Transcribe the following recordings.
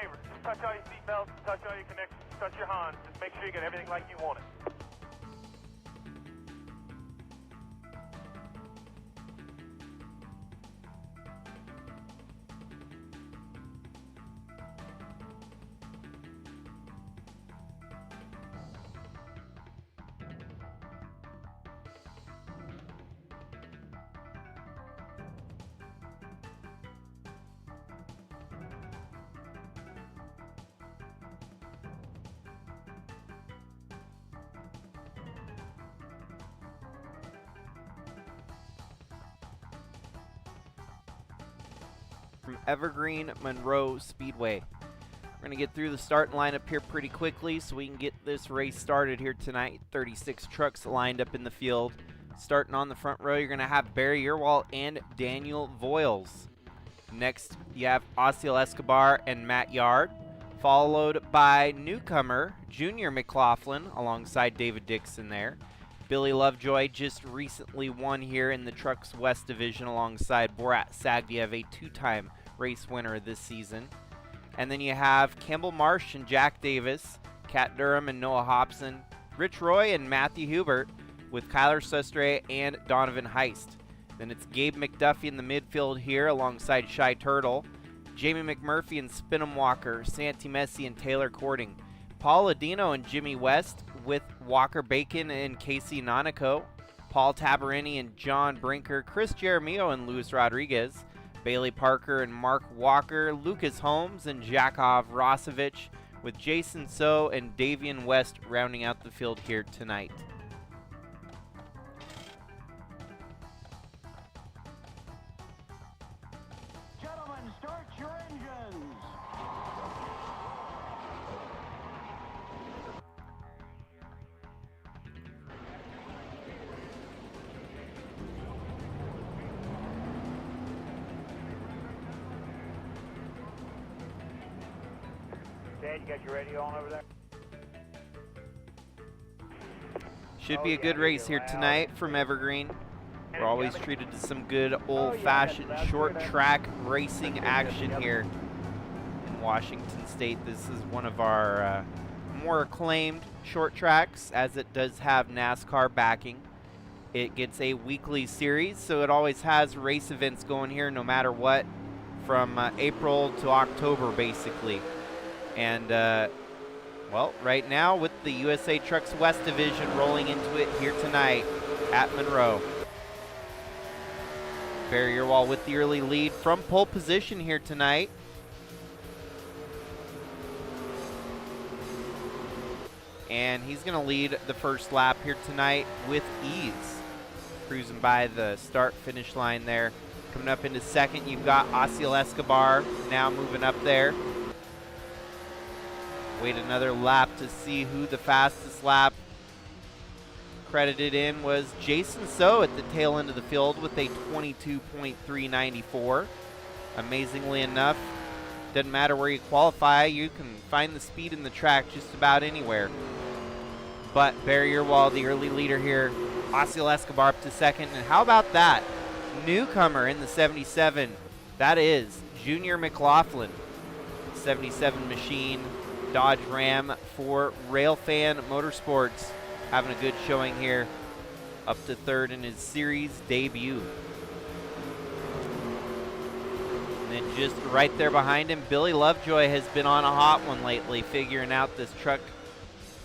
favor. Just touch all your seatbelts, touch all your connections, touch your Hans. Just make sure you get everything like you want it. From Evergreen, Monroe Speedway. We're going to get through the starting lineup here pretty quickly so we can get this race started here tonight. 36 trucks lined up in the field. Starting on the front row, you're going to have Barry Earwall and Daniel Voiles. Next, you have Osceola Escobar and Matt Yard, followed by newcomer Junior McLaughlin alongside David Dixon there. Billy Lovejoy just recently won here in the Trucks West Division alongside Borat Sagdiev, a two-time race winner this season. And then you have Campbell Marsh and Jack Davis, Kat Durham and Noah Hobson, Rich Roy and Matthew Hubert, with Kyler Sustre and Donovan Heist. Then it's Gabe McDuffie in the midfield here alongside Shy Turtle, Jamie McMurphy and Spinham Walker, Santi Messi and Taylor Cording, Paul Adino and Jimmy West with Walker Bacon and Casey Nonico, Paul Tabarini and John Brinker, Chris Jeremio and Luis Rodriguez, Bailey Parker and Mark Walker, Lucas Holmes and Jakov Rosevich, with Jason So and Davian West rounding out the field here tonight. Gentlemen, start your engines. Dad, you got your radio on over there? Should be a good race here tonight from Evergreen. We're always treated to some good old-fashioned short track racing action here in Washington State. This is one of our more acclaimed short tracks, as it does have NASCAR backing. It gets a weekly series, so it always has race events going here no matter what, from April to October basically. And well, right now with the USATrucks West Division rolling into it here tonight at Monroe. Barry Earwall with the early lead from pole position here tonight. And he's going to lead the first lap here tonight with ease. Cruising by the start-finish line there. Coming up into second, you've got Osceola Escobar now moving up there. Wait another lap to see who the fastest lap credited in was Jason So at the tail end of the field with a 22.394. Amazingly enough, doesn't matter where you qualify, you can find the speed in the track just about anywhere. But Barry Earwall, the early leader here, Osceola Escobar up to second. And how about that? Newcomer in the 77, that is Junior McLaughlin. 77 machine Dodge Ram for Railfan Motorsports, having a good showing here, up to third in his series debut. And then just right there behind him, Billy Lovejoy has been on a hot one lately, figuring out this truck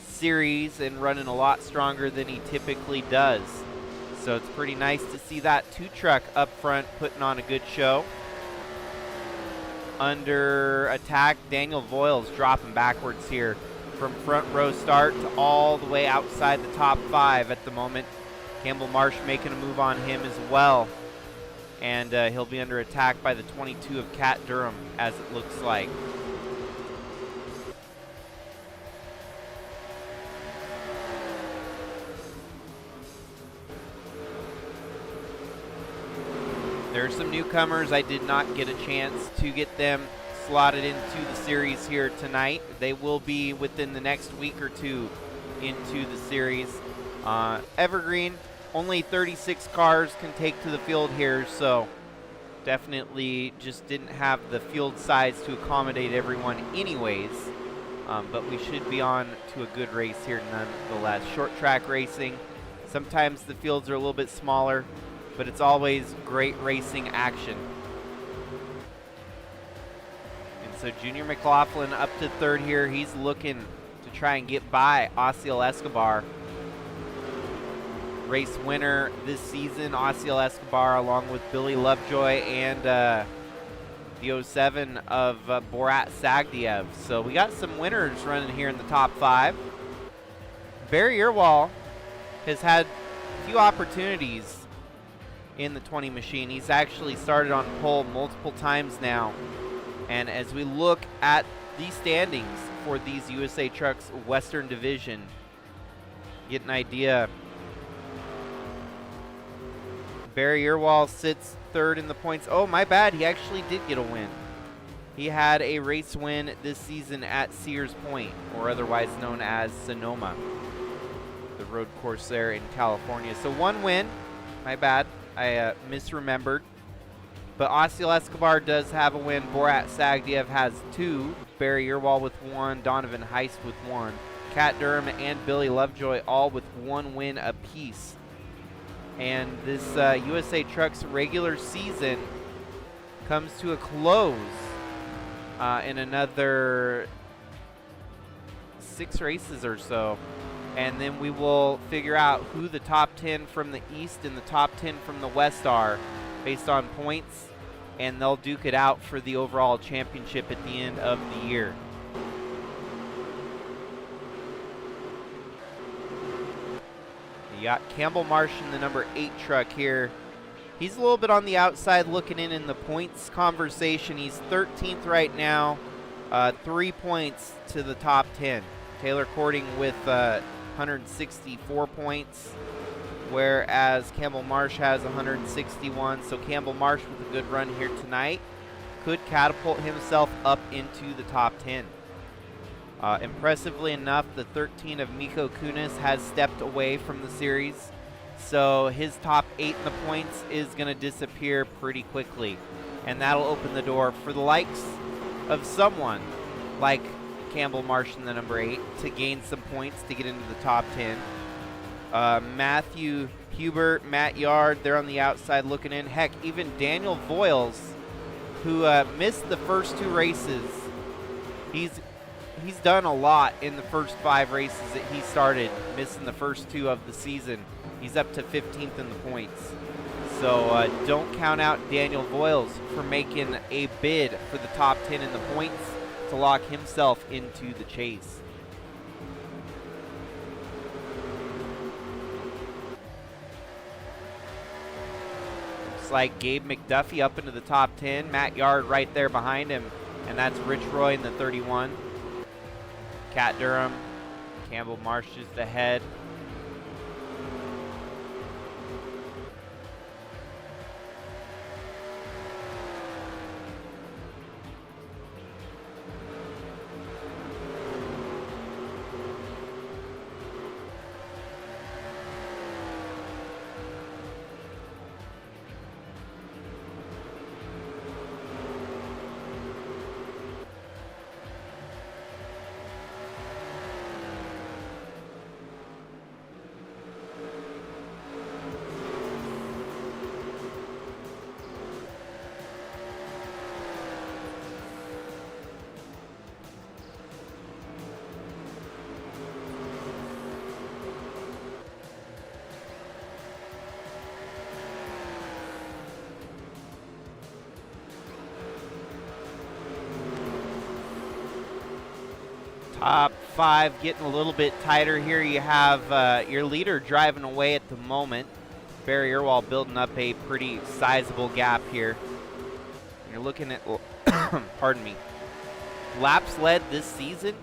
series and running a lot stronger than he typically does. So it's pretty nice to see that two truck up front putting on a good show. Under attack, Daniel Voiles dropping backwards here from front row start to all the way outside the top five at the moment. Campbell Marsh making a move on him as well. And he'll be under attack by the 22 of Kat Durham, as it looks like. There are some newcomers. I did not get a chance to get them slotted into the series here tonight. They will be within the next week or two into the series. Evergreen, only 36 cars can take to the field here, so Definitely just didn't have the field size to accommodate everyone anyways. But we should be on to a good race here nonetheless. Short track racing, sometimes the fields are a little bit smaller, but it's always great racing action. And so Junior McLaughlin up to third here. He's looking to try and get by Osiel Escobar. Race winner this season, Osiel Escobar, along with Billy Lovejoy and the 07 of Borat Sagdiev. So we got some winners running here in the top 5. Barry Irwal has had a few opportunities in the 20 machine. He's actually started on pole multiple times now. And as we look at the standings for these USA Trucks Western Division, get an idea. Barry Irwal sits third in the points. Oh, my bad. He actually did get a win. He had a race win this season at Sears Point, or otherwise known as Sonoma, the road course there in California. So 1 win. My bad. I misremembered. But Osiel Escobar does have a win. Borat Sagdiev has 2. Barry Irwal with 1. Donovan Heist with 1. Kat Durham and Billy Lovejoy all with 1 win apiece. And this USA Trucks regular season comes to a close in another 6 races or so. And then we will figure out who the top 10 from the East and the top 10 from the West are based on points. And they'll duke it out for the overall championship at the end of the year. You got Campbell Marsh in the number 8 truck here. He's a little bit on the outside looking in the points conversation. He's 13th right now, 3 points to the top 10. Taylor Cording with 164 points, whereas Campbell Marsh has 161. So Campbell Marsh with a good run here tonight could catapult himself up into the top 10. Impressively enough, the 13 of Miko Kunis has stepped away from the series, so his top 8 in the points is going to disappear pretty quickly, and that'll open the door for the likes of someone like Campbell Marsh in the number 8 to gain some points to get into the top 10. Matthew Hubert, Matt Yard, they're on the outside looking in. Heck, even Daniel Voiles, who missed the first 2 races, He's done a lot in the first 5 races that he started, missing the first 2 of the season. He's up to 15th in the points. So don't count out Daniel Voiles for making a bid for the top 10 in the points to lock himself into the chase. Looks like Gabe McDuffie up into the top 10. Matt Yard right there behind him, and that's Rich Roy in the 31. Kat Durham, Campbell Marsh is the head. Top 5 getting a little bit tighter here. You have your leader driving away at the moment. Barry Irwal building up a pretty sizable gap here. You're looking at, pardon me, laps led this season.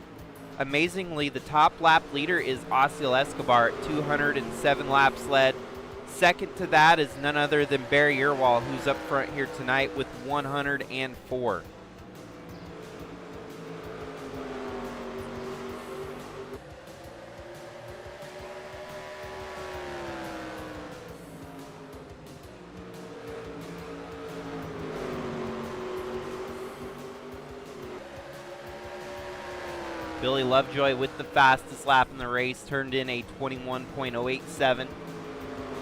Amazingly, the top lap leader is Osiel Escobar at 207 laps led. Second to that is none other than Barry Irwal, who's up front here tonight with 104. Billy Lovejoy with the fastest lap in the race, turned in a 21.087,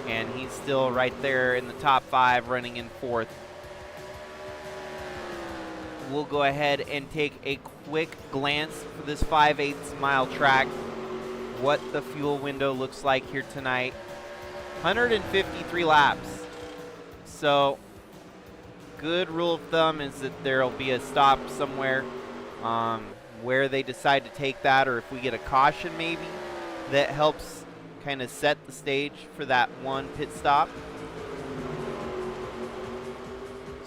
and he's still right there in the top 5, running in 4th. We'll go ahead and take a quick glance for this 5/8 mile track, what the fuel window looks like here tonight. 153 laps. So, good rule of thumb is that there'll be a stop somewhere. Where they decide to take that, or if we get a caution maybe, that helps kind of set the stage for that one pit stop.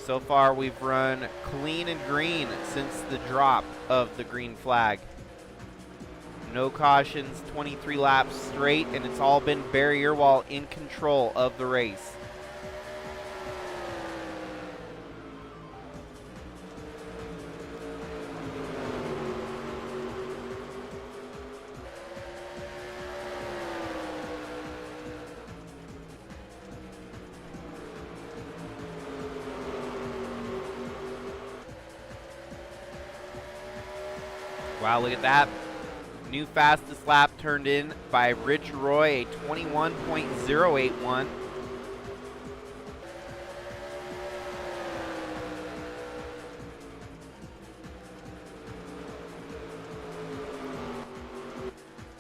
So far we've run clean and green since the drop of the green flag. No cautions, 23 laps straight, and it's all been Barry Earwall in control of the race. Wow, look at that. New fastest lap turned in by Rich Roy, a 21.081.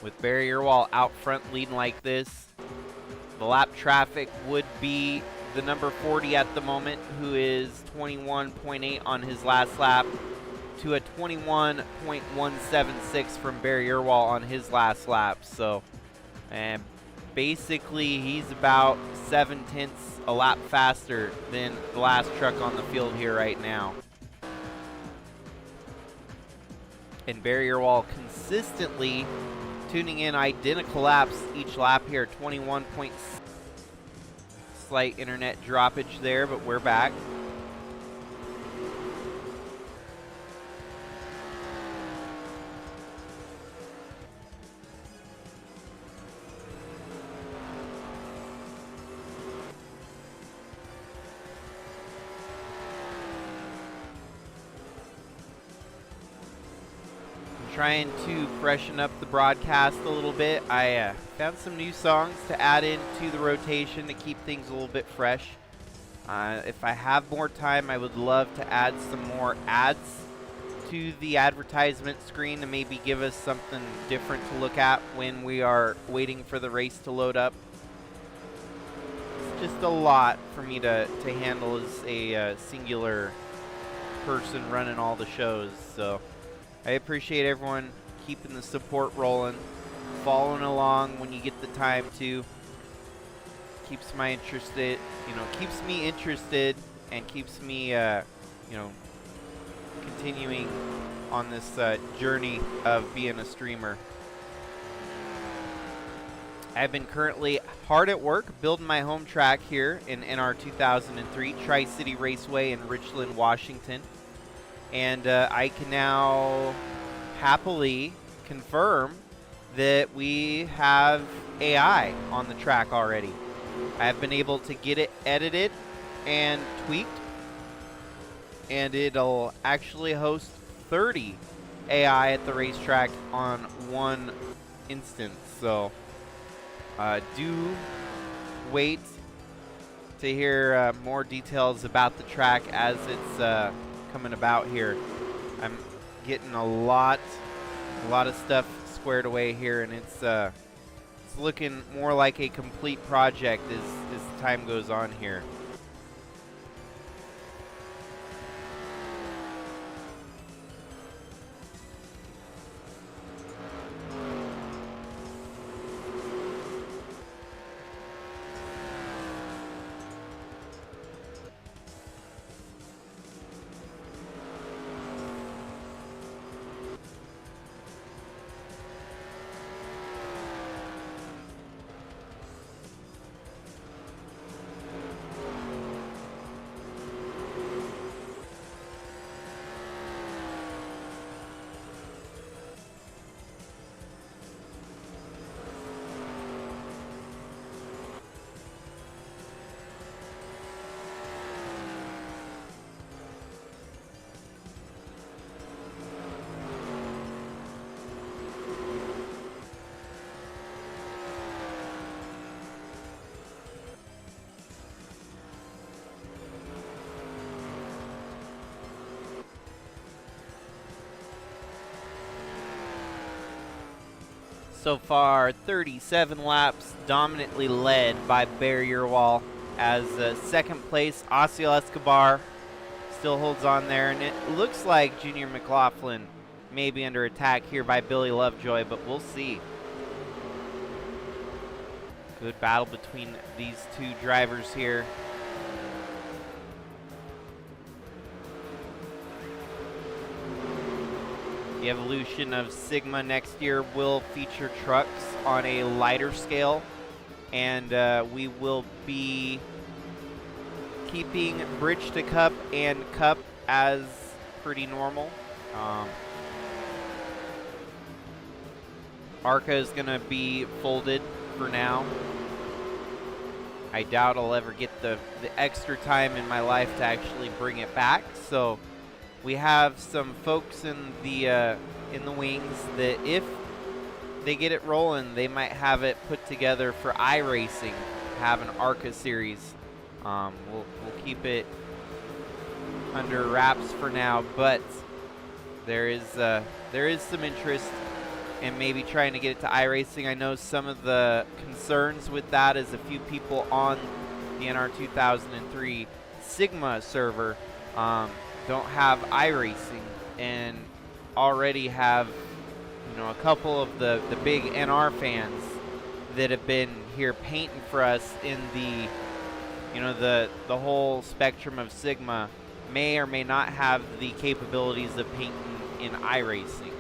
With Barry Earwall out front leading like this, the lap traffic would be the number 40 at the moment, who is 21.8 on his last lap, to a 21.176 from Barry Earwall on his last lap. So, and basically he's about 0.7 a lap faster than the last truck on the field here right now. And Barry Earwall consistently tuning in identical laps each lap here. 21 point, slight internet droppage there, but we're back. Trying to freshen up the broadcast a little bit. I found some new songs to add into the rotation to keep things a little bit fresh. If I have more time, I would love to add some more ads to the advertisement screen to maybe give us something different to look at when we are waiting for the race to load up. It's just a lot for me to handle as a singular person running all the shows, so I appreciate everyone keeping the support rolling, following along when you get the time to. Keeps me interested, and keeps me, continuing on this journey of being a streamer. I've been currently hard at work building my home track here in NR2003 Tri-City Raceway in Richland, Washington. And I can now happily confirm that we have AI on the track already. I have been able to get it edited and tweaked, and it'll actually host 30 AI at the racetrack on one instance. So do wait to hear more details about the track as it's coming about here. I'm getting a lot of stuff squared away here, and it's looking more like a complete project as time goes on here. So far, 37 laps, dominantly led by Barrier Wall. As second place, Osceola Escobar still holds on there, and it looks like Junior McLaughlin may be under attack here by Billy Lovejoy, but we'll see. Good battle between these two drivers here. The evolution of Sigma next year will feature trucks on a lighter scale, and we will be keeping Bridge to Cup and Cup as pretty normal. ARCA is going to be folded for now. I doubt I'll ever get the extra time in my life to actually bring it back, so we have some folks in the wings that if they get it rolling, they might have it put together for iRacing, have an ARCA series. We'll keep it under wraps for now, but there is some interest in maybe trying to get it to iRacing. I know some of the concerns with that is a few people on the NR2003 Sigma server don't have iRacing and already have, you know, a couple of the big NR fans that have been here painting for us in the, you know, the whole spectrum of Sigma may or may not have the capabilities of painting in iRacing.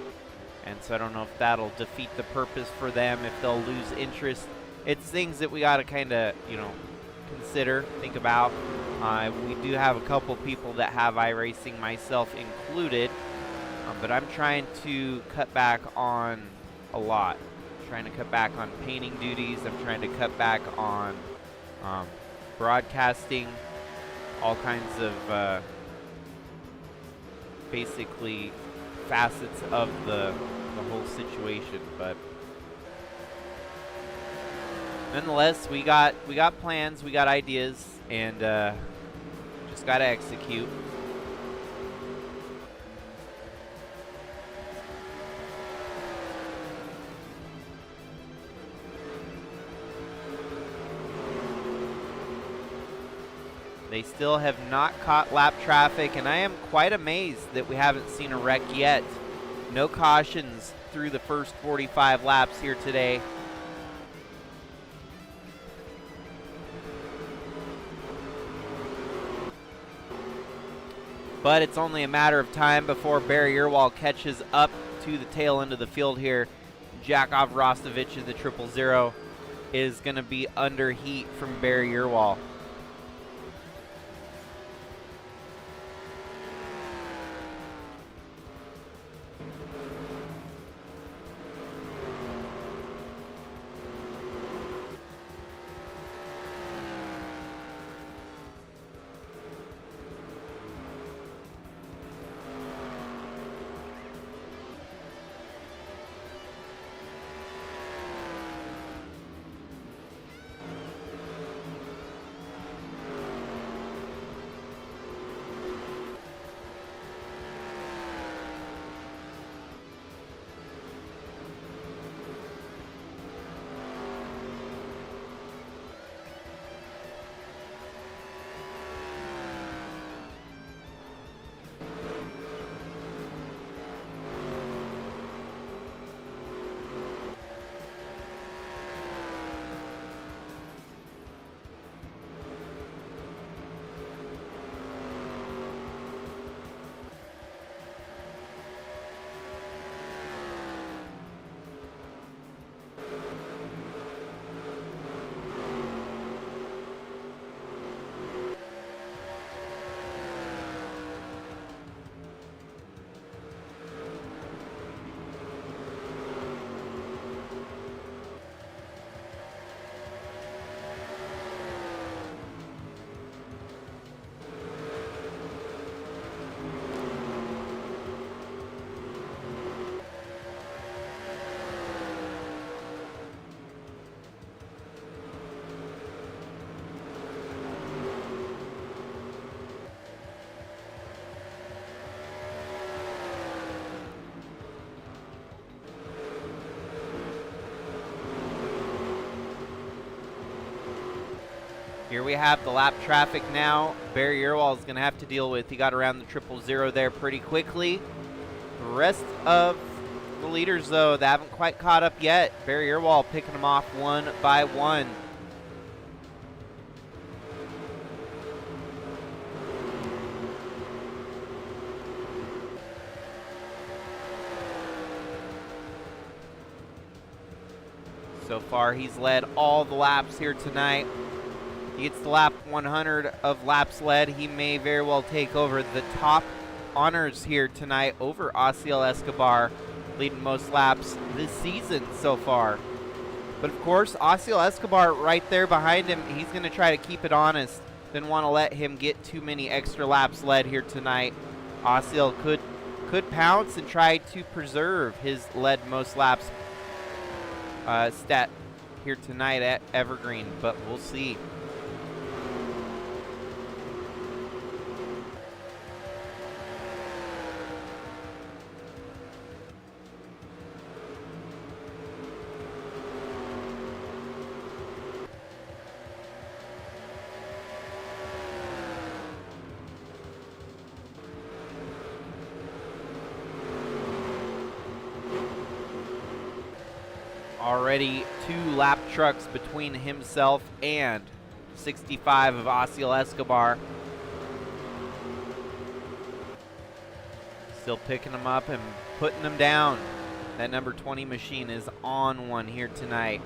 And so I don't know if that'll defeat the purpose for them, if they'll lose interest. It's things that we got to kind of, you know, consider, think about. We do have a couple people that have iRacing, myself included, but I'm trying to cut back on a lot. I'm trying to cut back on painting duties. I'm trying to cut back on broadcasting, all kinds of basically facets of the whole situation. But nonetheless, we got plans, we got ideas, and just got to execute. They still have not caught lap traffic, and I am quite amazed that we haven't seen a wreck yet. No cautions through the first 45 laps here today. But it's only a matter of time before Barrier Wall catches up to the tail end of the field here. Jakov Rostovich of the 000 is going to be under heat from Barrier Wall. Here we have the lap traffic now. Barry Earwall is going to have to deal with. He got around the 000 there pretty quickly. The rest of the leaders, though, they haven't quite caught up yet. Barry Earwall picking them off one by one. So far, he's led all the laps here tonight. He gets the lap 100 of laps led. He may very well take over the top honors here tonight over Osiel Escobar, leading most laps this season so far. But of course, Osiel Escobar right there behind him, he's going to try to keep it honest. Didn't want to let him get too many extra laps led here tonight. Osiel could pounce and try to preserve his led most laps stat here tonight at Evergreen, but we'll see. Already 2 lap trucks between himself and 65 of Osiel Escobar. Still picking them up and putting them down. That number 20 machine is on one here tonight.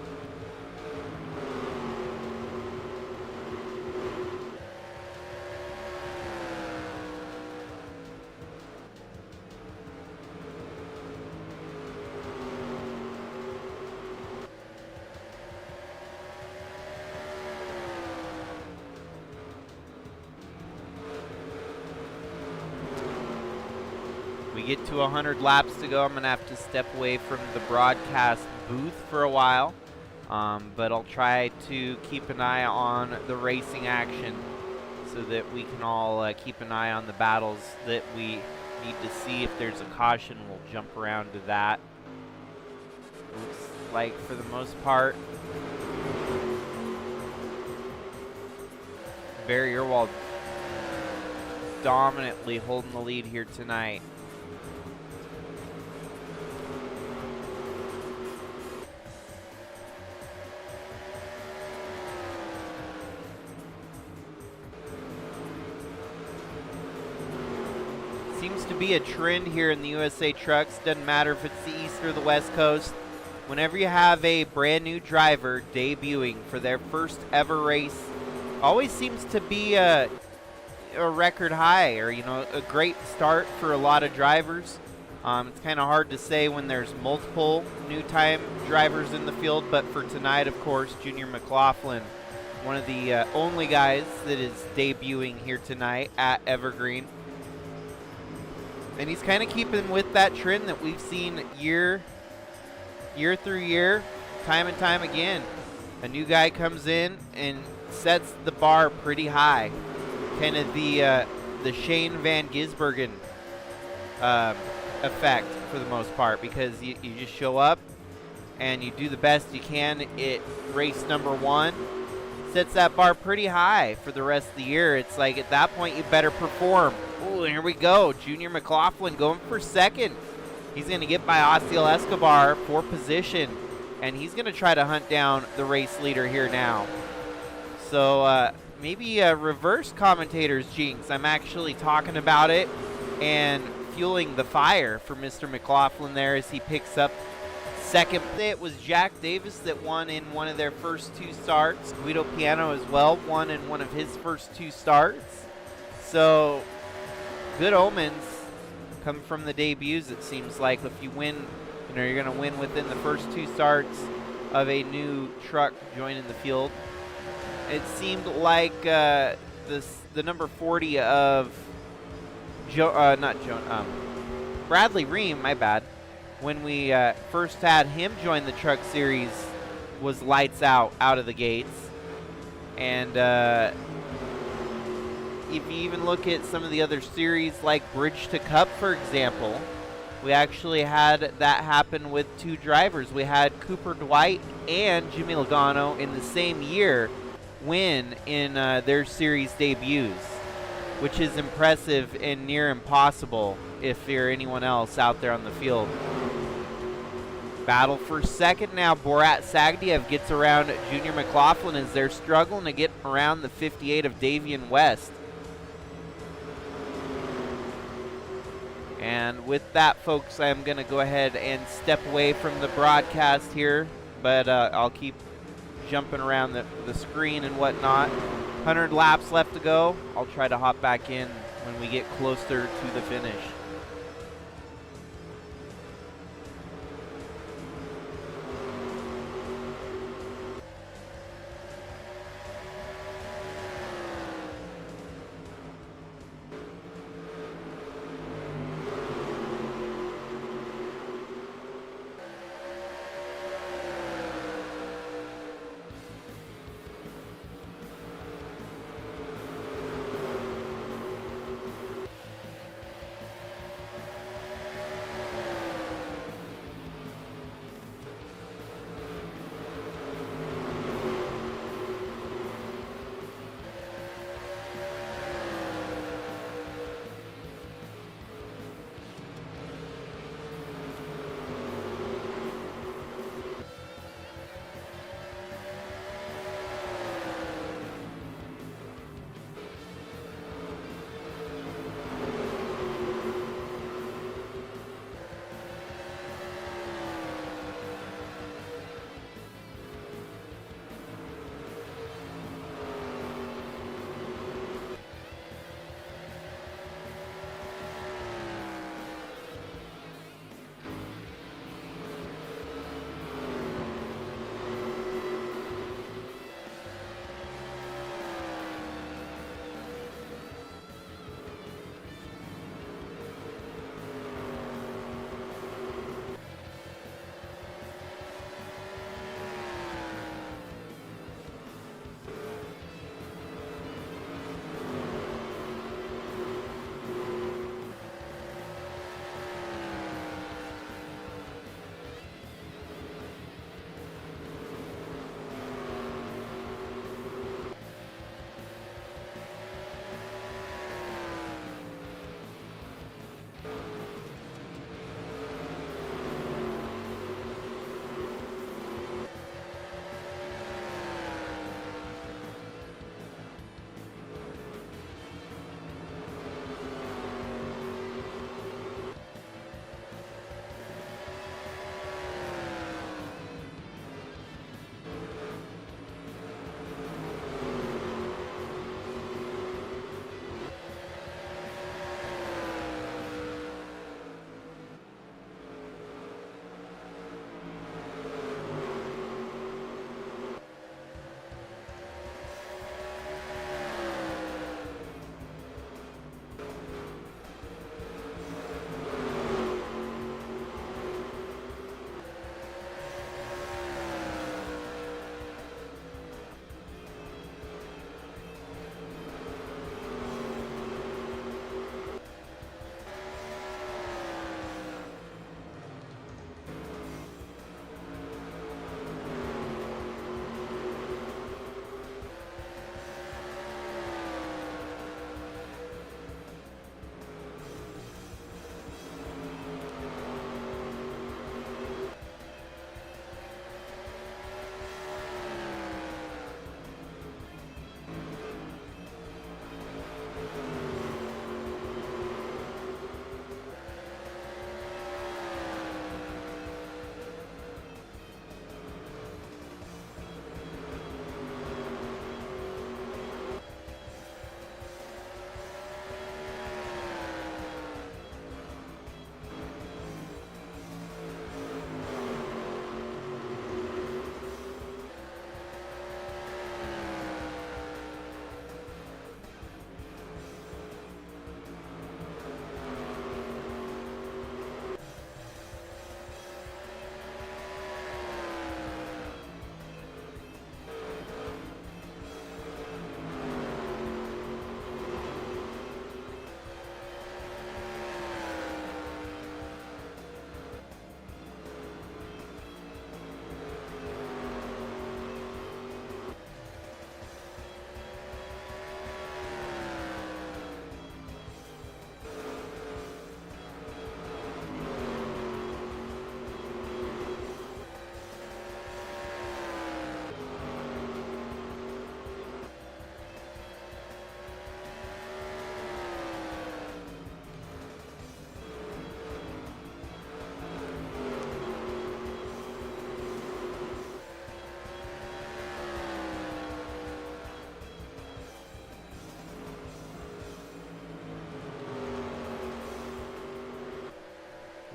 We get to 100 laps to go. I'm going to have to step away from the broadcast booth for a while, but I'll try to keep an eye on the racing action so that we can all keep an eye on the battles that we need to see. If there's a caution, we'll jump around to that. Looks like for the most part, Barry Earwall dominantly holding the lead here tonight. Seems to be a trend here in the USA Trucks. Doesn't matter if it's the East or the West Coast. Whenever you have a brand new driver debuting for their first ever race, always seems to be a record high, or a great start for a lot of drivers. It's kind of hard to say when there's multiple new time drivers in the field, but for tonight, of course, Junior McLaughlin, one of the only guys that is debuting here tonight at Evergreen. And he's kind of keeping with that trend that we've seen year through year, time and time again. A new guy comes in and sets the bar pretty high. Kind of the Shane Van Gisbergen effect for the most part, because you just show up and you do the best you can at race number 1. Sets that bar pretty high for the rest of the year. It's like at that point you better perform. Oh, here we go. Junior McLaughlin going for second. He's going to get by Osiel Escobar for position, and he's going to try to hunt down the race leader here now. So maybe a reverse commentator's jinx. I'm actually talking about it and fueling the fire for Mr. McLaughlin there as he picks up second. It was Jack Davis that won in one of their first 2 starts. Guido Piano as well won in one of his first 2 starts. So good omens come from the debuts, it seems like. If you win, you're going to win within the first 2 starts of a new truck joining the field. It seemed like the number 40 of Bradley Ream, my bad, when we first had him join the truck series, was lights out of the gates. And if you even look at some of the other series like Bridge to Cup, for example, we actually had that happen with 2 drivers. We had Cooper Dwight and Jimmy Logano in the same year win in their series debuts, which is impressive and near impossible if you're anyone else out there on the field. Battle for second now. Borat Sagdiev gets around Junior McLaughlin as they're struggling to get around the 58 of Davian West. And with that, folks, I'm going to go ahead and step away from the broadcast here, but I'll keep jumping around the screen and whatnot. 100 laps left to go. I'll try to hop back in when we get closer to the finish.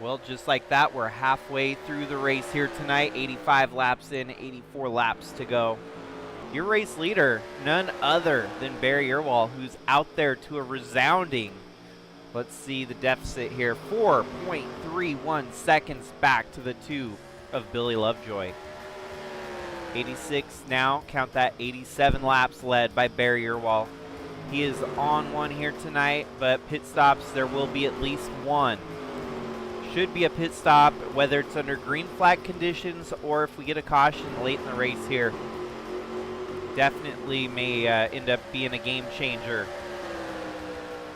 Well, just like that, we're halfway through the race here tonight. 85 laps in, 84 laps to go. Your race leader, none other than Barry Irwall, who's out there to a resounding, let's see the deficit here, 4.31 seconds back to the 2 of Billy Lovejoy. 86 now, count that, 87 laps led by Barry Irwall. He is on one here tonight, but pit stops, there will be at least one. Should be a pit stop, whether it's under green flag conditions or if we get a caution late in the race here. Definitely may end up being a game changer.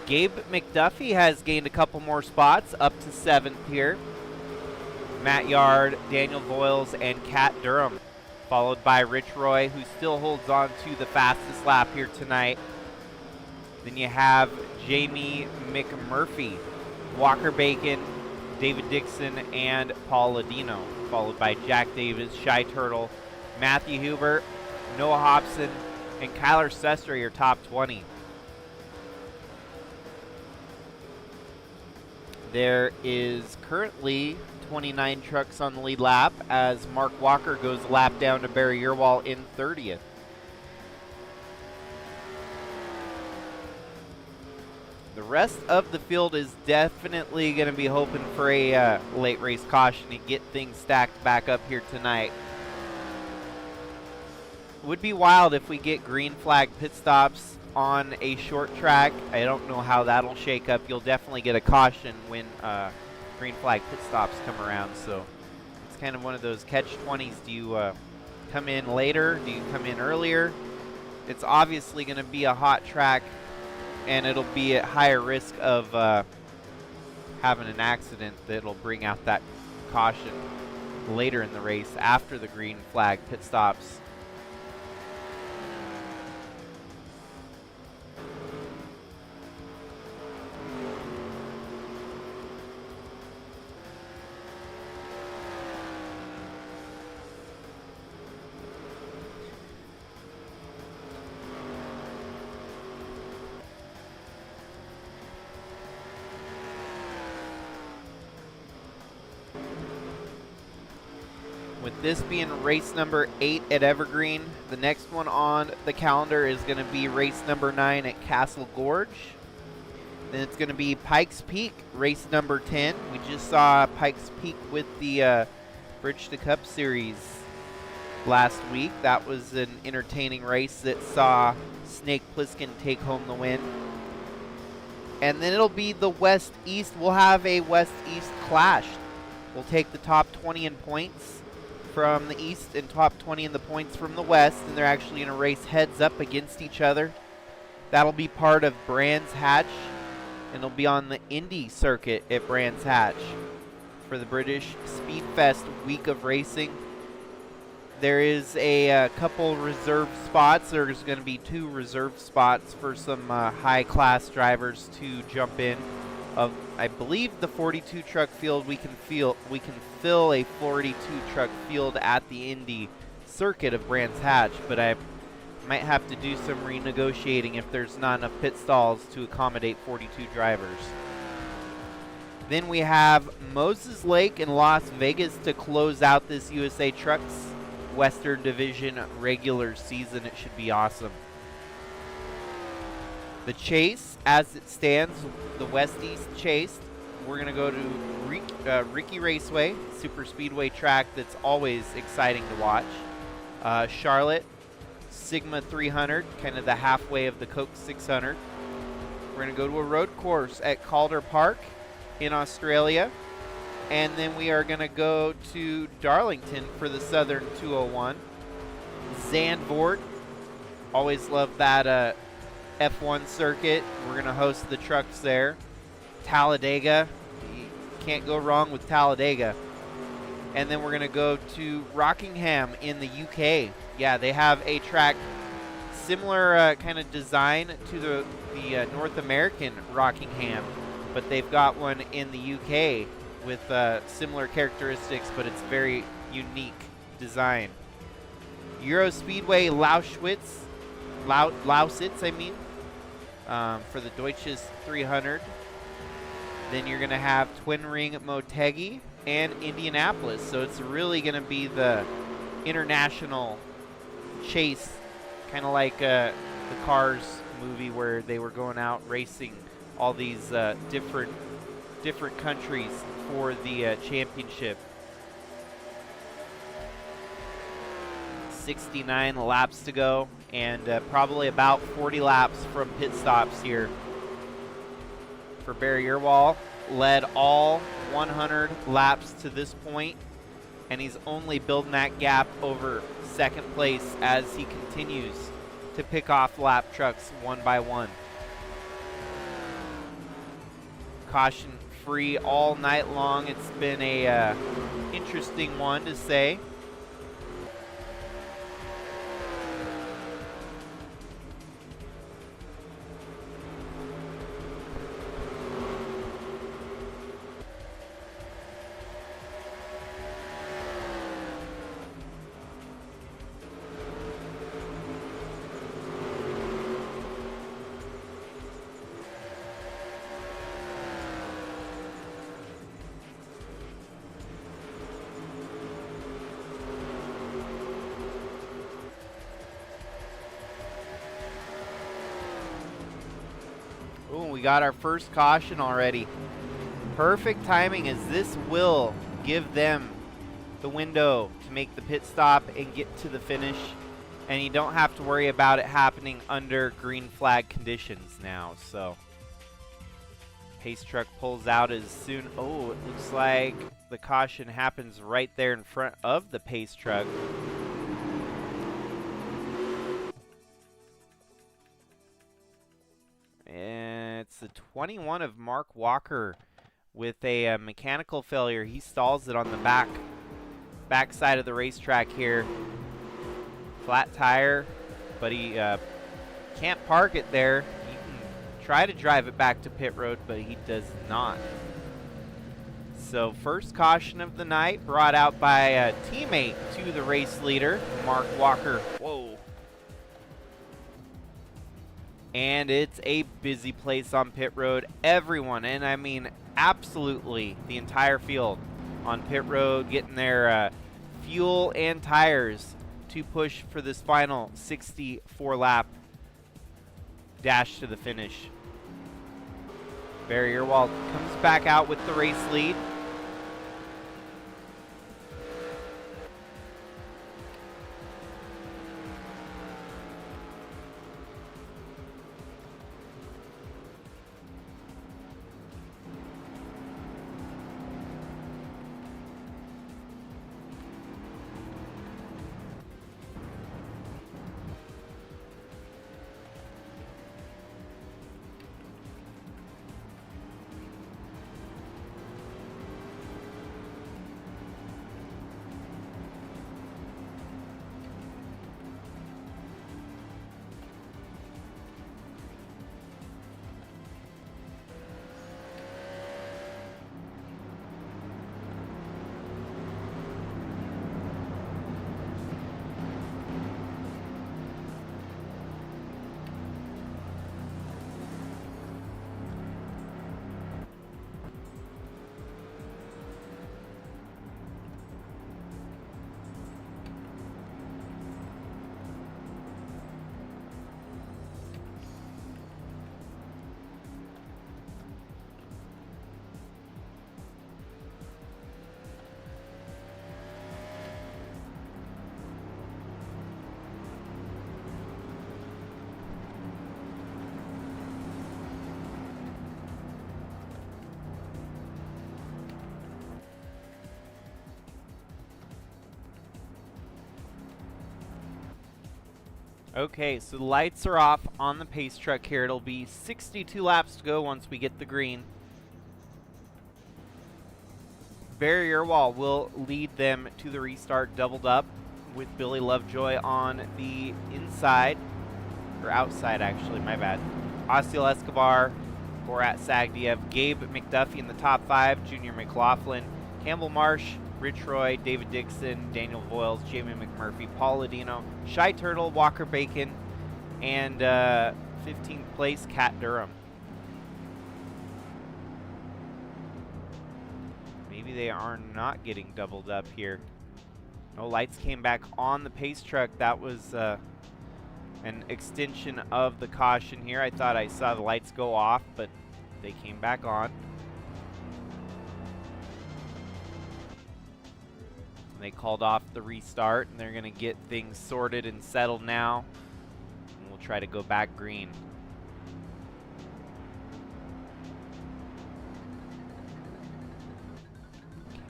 Gabe McDuffie has gained a couple more spots, up to 7th here. Matt Yard, Daniel Voiles, and Kat Durham, followed by Rich Roy, who still holds on to the fastest lap here tonight. Then you have Jamie McMurphy, Walker Bacon, David Dixon, and Paul Ladino, followed by Jack Davis, Shy Turtle, Matthew Huber, Noah Hobson, and Kyler Sestre, your top 20. There is currently 29 trucks on the lead lap as Mark Walker goes a lap down to Barry Irwall in 30th. The rest of the field is definitely going to be hoping for a late race caution to get things stacked back up here tonight. It would be wild if we get green flag pit stops on a short track. I don't know how that'll shake up. You'll definitely get a caution when green flag pit stops come around. So it's kind of one of those catch-20s. Do you come in later? Do you come in earlier? It's obviously going to be a hot track, and it'll be at higher risk of having an accident that'll bring out that caution later in the race after the green flag pit stops. With this being race number 8 at Evergreen, the next one on the calendar is going to be race number 9 at Castle Gorge. Then it's going to be Pikes Peak, race number 10. We just saw Pikes Peak with the Bridge to Cup Series last week. That was an entertaining race that saw Snake Plissken take home the win. And then it'll be the West-East. We'll have a West-East clash. We'll take the top 20 in points from the East and top 20 in the points from the West, and they're actually going to race heads up against each other. That'll be part of Brands Hatch, and it'll be on the Indy circuit at Brands Hatch for the British Speed Fest week of racing. There is a couple reserve spots. There's going to be 2 reserve spots for some high-class drivers to jump in. I believe the 42 truck field we can fill a 42 truck field at the Indy circuit of Brands Hatch, but I might have to do some renegotiating if there's not enough pit stalls to accommodate 42 drivers. Then we have Moses Lake in Las Vegas to close out this USATrucks Western Division regular season. It should be awesome. The Chase, as it stands, the West-East Chase, we're going to go to Ricky Raceway, super speedway track that's always exciting to watch. Charlotte, Sigma 300, kind of the halfway of the Coke 600. We're going to go to a road course at Calder Park in Australia. And then we are going to go to Darlington for the Southern 201. Zandvoort, always love that F1 circuit. We're going to host the trucks there. Talladega, you can't go wrong with Talladega. And then we're going to go to Rockingham in the UK. Yeah, they have a track similar kind of design to the North American Rockingham, but they've got one in the UK with similar characteristics, but it's very unique design. Euro Speedway Lausitz, for the Deutsches 300. Then you're going to have Twin Ring Motegi and Indianapolis. So it's really going to be the international chase, kind of like the Cars movie where they were going out racing all these different countries for the championship. 69 laps to go, and probably about 40 laps from pit stops here. For Barry Earwall, led all 100 laps to this point, and he's only building that gap over second place as he continues to pick off lap trucks one by one. Caution free all night long. It's been a interesting one to say. Ooh, we got our first caution already. Perfect timing, as this will give them the window to make the pit stop and get to the finish. And you don't have to worry about it happening under green flag conditions now. So pace truck pulls out as soon. Oh, it looks like the caution happens right there in front of the pace truck. It's the 21 of Mark Walker with a mechanical failure. He stalls it on the back side of the racetrack here. Flat tire, but he can't park it there. He can try to drive it back to pit road, but he does not. So first caution of the night brought out by a teammate to the race leader, Mark Walker. Whoa. And it's a busy place on pit road. Everyone, and I mean absolutely the entire field on pit road, getting their fuel and tires to push for this final 64-lap dash to the finish. Barry Earwall comes back out with the race lead. Okay, so the lights are off on the pace truck here. It'll be 62 laps to go once we get the green. Barry Earwall will lead them to the restart doubled up with Billy Lovejoy on the inside, or outside actually, my bad. Osceola Escobar, Borat Sagdiev, Gabe McDuffie in the top 5, Junior McLaughlin, Campbell Marsh, Rich Roy, David Dixon, Daniel Voiles, Jamie McMurphy, Paul Ladino, Shy Turtle, Walker Bacon, and 15th place, Kat Durham. Maybe they are not getting doubled up here. No lights came back on the pace truck. That was an extension of the caution here. I thought I saw the lights go off, but they came back on. And they called off the restart, and they're going to get things sorted and settled now. And we'll try to go back green.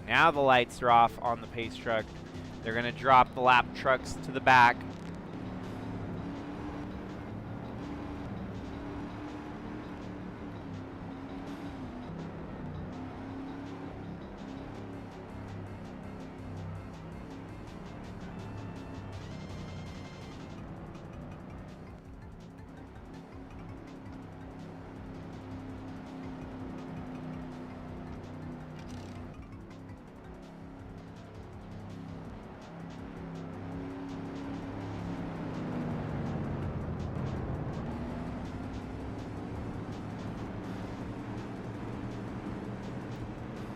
Now the lights are off on the pace truck. They're going to drop the lap trucks to the back.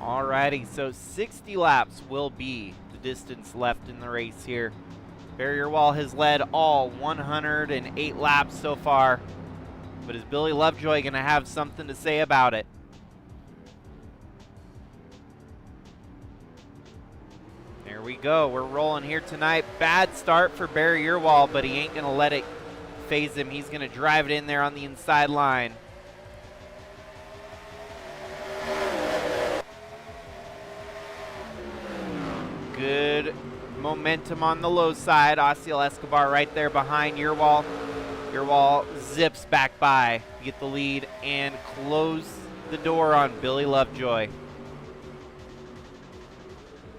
Alrighty, so 60 laps will be the distance left in the race here. Barrier Wall has led all 108 laps so far, but is Billy Lovejoy going to have something to say about it? There we go, we're rolling here tonight. Bad start for Barrier Wall, but he ain't going to let it phase him. He's going to drive it in there on the inside line. Good momentum on the low side. Osiel Escobar right there behind Yearwall. Yearwall zips back by to get the lead and close the door on Billy Lovejoy.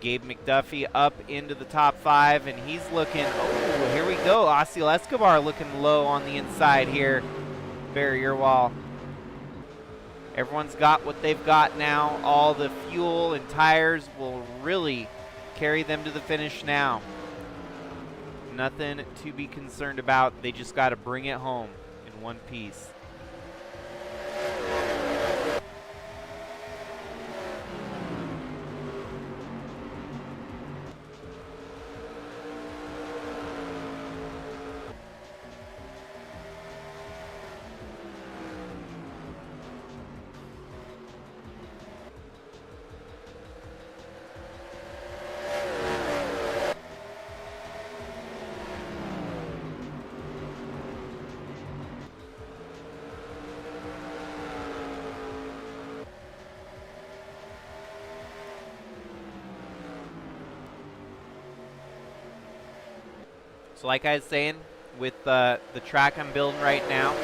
Gabe McDuffie up into the top 5, and he's looking, oh, here we go. Osiel Escobar looking low on the inside here. Barry Yearwall. Everyone's got what they've got now. All the fuel and tires will really carry them to the finish now. Nothing to be concerned about. They just got to bring it home in one piece. So like I was saying, with the track I'm building right now,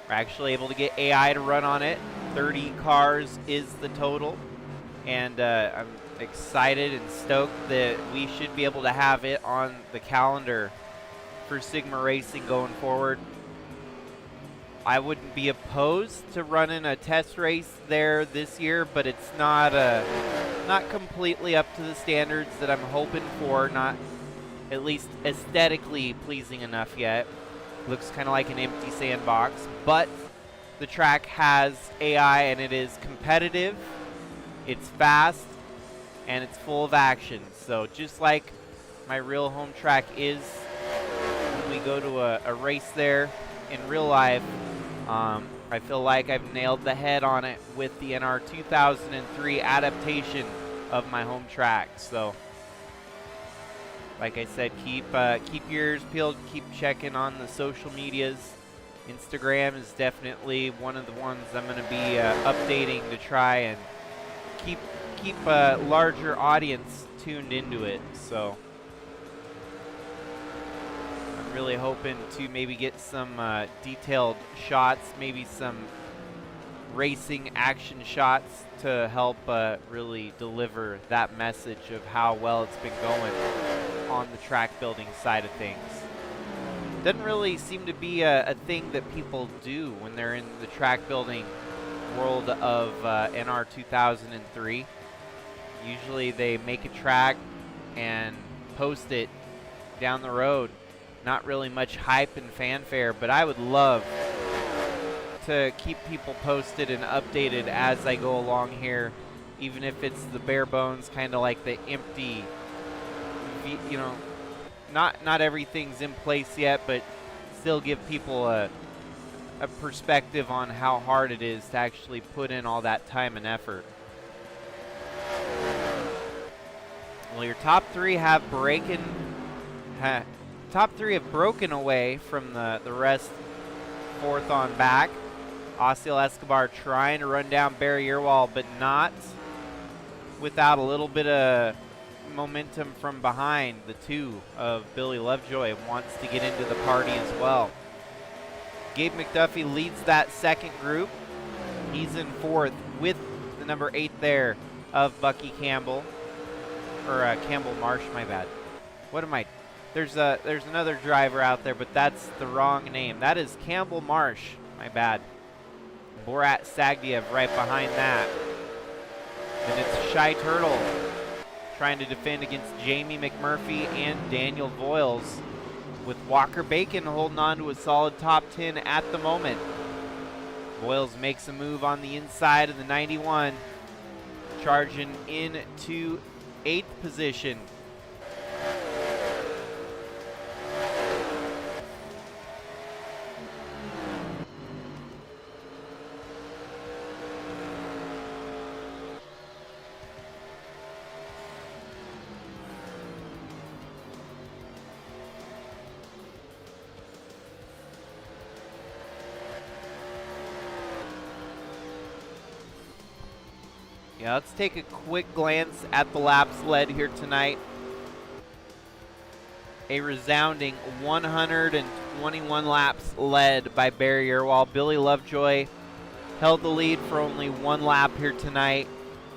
we're actually able to get AI to run on it. 30 cars is the total, and I'm excited and stoked that we should be able to have it on the calendar for Sigma Racing going forward. I wouldn't be opposed to running a test race there this year, but it's not completely up to the standards that I'm hoping for, not at least aesthetically pleasing enough yet. Looks kind of like an empty sandbox, but the track has AI and it is competitive, it's fast, and it's full of action. So just like my real home track is when we go to a race there in real life, I feel like I've nailed the head on it with the NR2003 adaptation of my home track. So like I said, keep your ears peeled, keep checking on the social medias. Instagram is definitely one of the ones I'm going to be updating to try and keep a larger audience tuned into it. So I'm really hoping to maybe get some detailed shots, maybe some racing action shots to help really deliver that message of how well it's been going on the track building side of things. Doesn't really seem to be a thing that people do when they're in the track building world of NR2003. Usually they make a track and post it down the road. Not really much hype and fanfare, but I would love to keep people posted and updated as I go along here even if it's the bare bones, kind of like the empty, you know, not everything's in place yet, but still give people a perspective on how hard it is to actually put in all that time and effort. Well, your top three have broken away from the rest, fourth on back. Osceola Escobar trying to run down Barry Earwall, but not without a little bit of momentum from behind. The two of Billy Lovejoy wants to get into the party as well. Gabe McDuffie leads that second group. He's in fourth with the number 8 there of Bucky Campbell, or Campbell Marsh, my bad. What am I? There's another driver out there, but that's the wrong name. That is Campbell Marsh, my bad. Borat Sagdiev right behind that. Then it's Shy Turtle trying to defend against Jamie McMurphy and Daniel Voiles, with Walker Bacon holding on to a solid top 10 at the moment. Voiles makes a move on the inside of the 91, charging into 8th position. Yeah, let's take a quick glance at the laps led here tonight. A resounding 121 laps led by Barry Earwall. Billy Lovejoy held the lead for only 1 lap here tonight.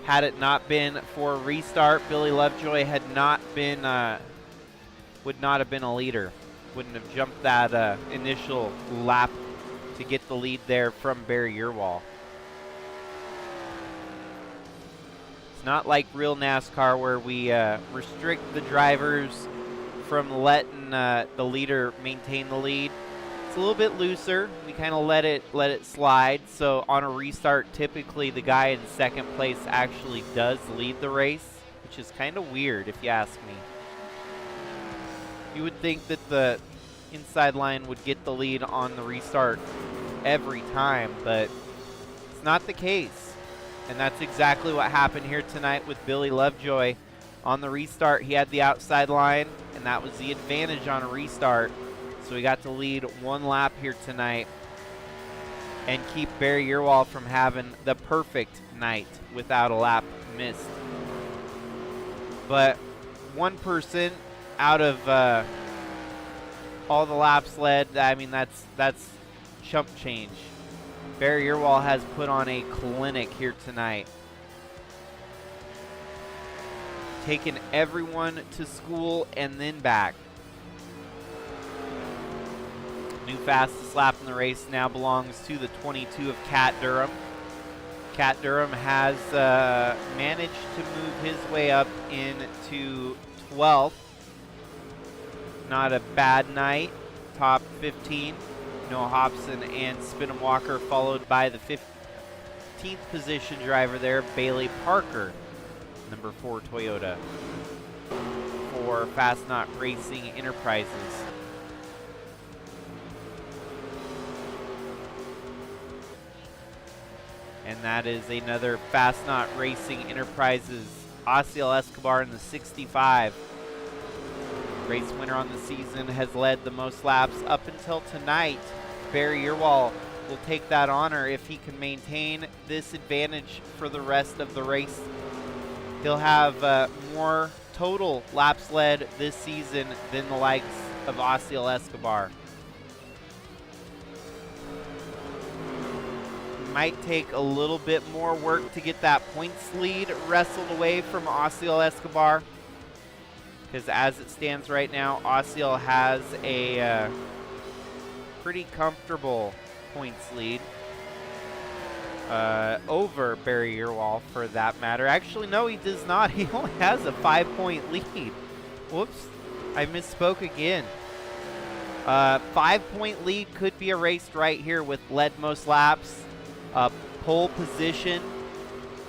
Had it not been for a restart, Billy Lovejoy had not been, would not have been a leader. Wouldn't have jumped that initial lap to get the lead there from Barry Earwall. Not like real NASCAR where we restrict the drivers from letting the leader maintain the lead. It's a little bit looser. We kind of let it slide. So on a restart, typically the guy in second place actually does lead the race, which is kind of weird if you ask me. You would think that the inside line would get the lead on the restart every time, but it's not the case. And that's exactly what happened here tonight with Billy Lovejoy. On the restart, he had the outside line, and that was the advantage on a restart. So he got to lead 1 lap here tonight and keep Barry Earwall from having the perfect night without a lap missed. But 1% out of all the laps led, I mean, that's chump change. Barry Earwall has put on a clinic here tonight, taking everyone to school and then back. New fastest lap in the race now belongs to the 22 of Cat Durham. Cat Durham has managed to move his way up into 12th. Not a bad night. Top 15. Noah Hobson and Spinham Walker, followed by the 15th position driver there, Bailey Parker, number 4 Toyota for Fast Knot Racing Enterprises. And that is another Fast Knot Racing Enterprises, Osceola Escobar in the 65. Race winner on the season, has led the most laps up until tonight. Barry Earwall will take that honor if he can maintain this advantage for the rest of the race. He'll have more total laps led this season than the likes of Osceola Escobar. Might take a little bit more work to get that points lead wrestled away from Osceola Escobar, because as it stands right now, Osceola has a pretty comfortable points lead over Barry Earwall, for that matter. Actually, no, he does not. He only has a 5-point lead. Whoops, I misspoke again. 5-point lead could be erased right here with led most laps. Pole position.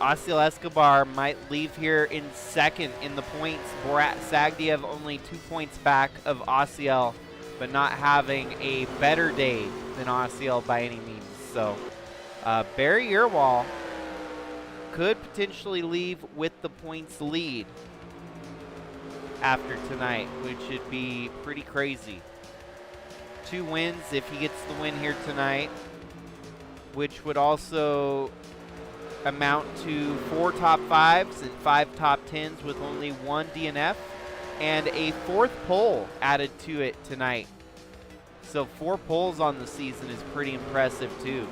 Osceola Escobar might leave here in second in the points. Borat Sagdiev only 2 points back of Osceola, but not having a better day than Osceola by any means. So Barry Earwall could potentially leave with the points lead after tonight, which would be pretty crazy. 2 wins if he gets the win here tonight, which would also amount to 4 top 5s and 5 top 10s with only 1 DNF and a 4th pole added to it tonight. So 4 poles on the season is pretty impressive too.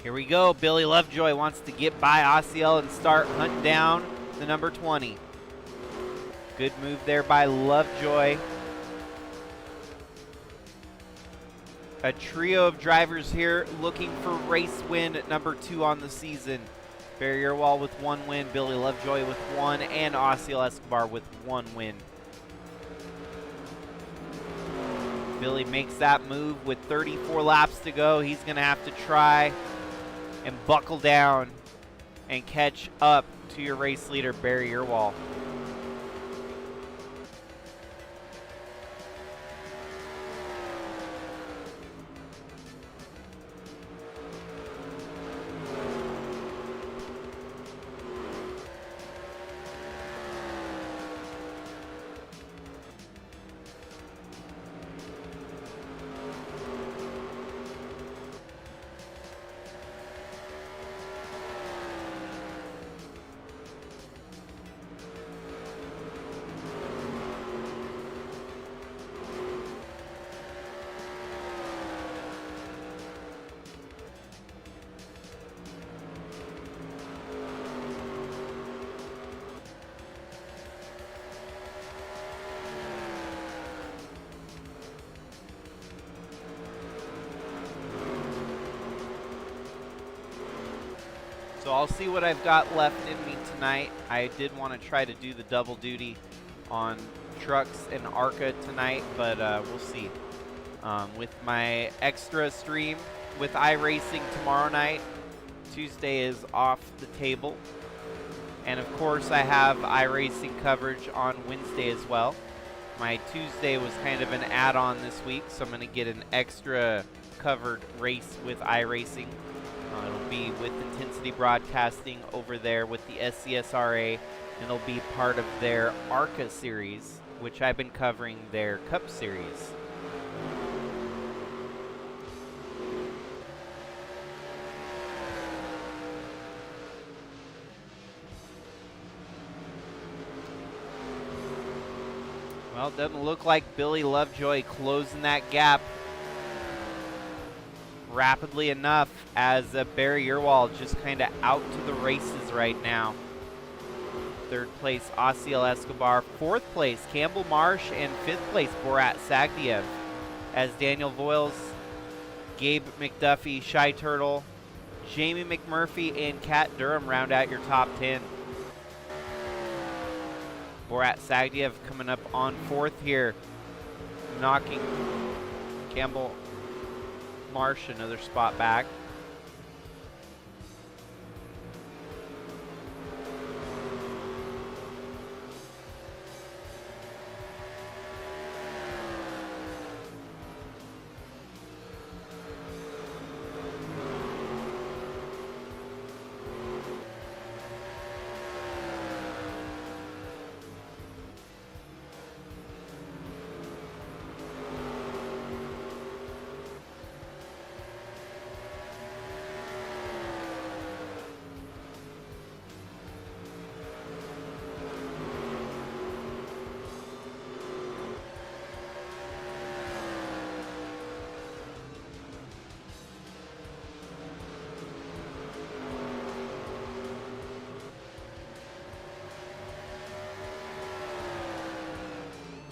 Here we go. Billy Lovejoy wants to get by Osceola and start hunting down the number 20. Good move there by Lovejoy. A trio of drivers here looking for race win number 2 on the season. Barry Earwall with 1 win, Billy Lovejoy with 1, and Osceola Escobar with 1 win. Billy makes that move with 34 laps to go. He's going to have to try and buckle down and catch up to your race leader, Barry Earwall. So I'll see what I've got left in me tonight. I did want to try to do the double duty on trucks and ARCA tonight, but we'll see. With my extra stream with iRacing tomorrow night, Tuesday is off the table. And of course I have iRacing coverage on Wednesday as well. My Tuesday was kind of an add-on this week, so I'm going to get an extra covered race with iRacing. It'll be with Intensity Broadcasting over there with the SCSRA, and it'll be part of their ARCA series, which I've been covering their Cup series. Well, it doesn't look like Billy Lovejoy closing that gap rapidly enough, as Barry Earwall just kind of out to the races right now. 3rd place, Osceola Escobar. 4th place, Campbell Marsh. And 5th place, Borat Sagdiev. As Daniel Voiles, Gabe McDuffie, Shy Turtle, Jamie McMurphy, and Kat Durham round out your top 10. Borat Sagdiev coming up on 4th here, knocking Campbell Marsh another spot back.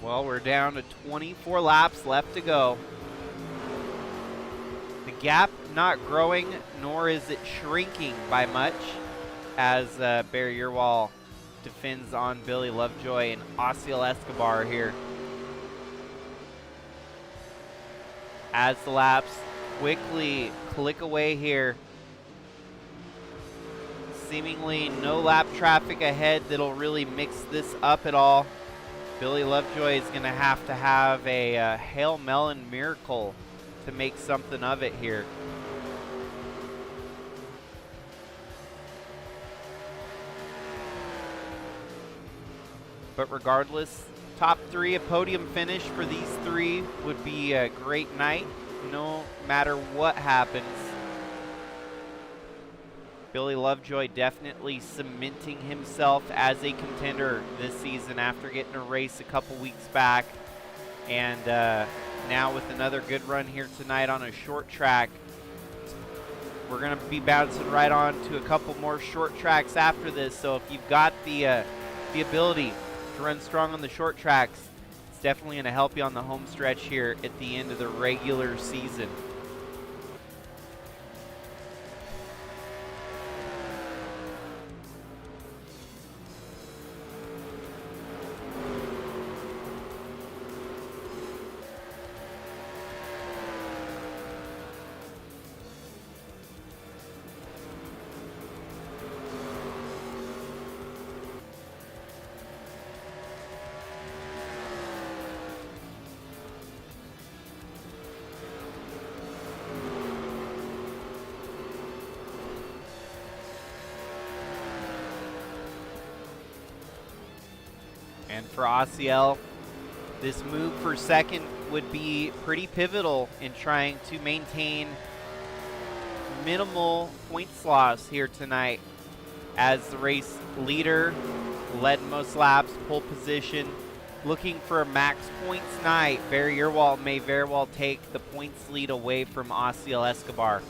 Well, we're down to 24 laps left to go. The gap not growing, nor is it shrinking by much, as Barry Earwall defends on Billy Lovejoy and Osceola Escobar here. as the laps quickly click away here. Seemingly no lap traffic ahead that'll really mix this up at all. Billy Lovejoy is going to have a Hail Melon miracle to make something of it here. But regardless, top 3, a podium finish for these 3 would be a great night, no matter what happens. Billy Lovejoy definitely cementing himself as a contender this season after getting a race a couple weeks back. And now with another good run here tonight on a short track. We're going to be bouncing right on to a couple more short tracks after this. So if you've got the ability to run strong on the short tracks, it's definitely going to help you on the home stretch here at the end of the regular season. And for Osceola, this move for second would be pretty pivotal in trying to maintain minimal points loss here tonight, as the race leader led most laps, pole position, looking for a max points night. Barry Irwald may very well take the points lead away from Osceola Escobar.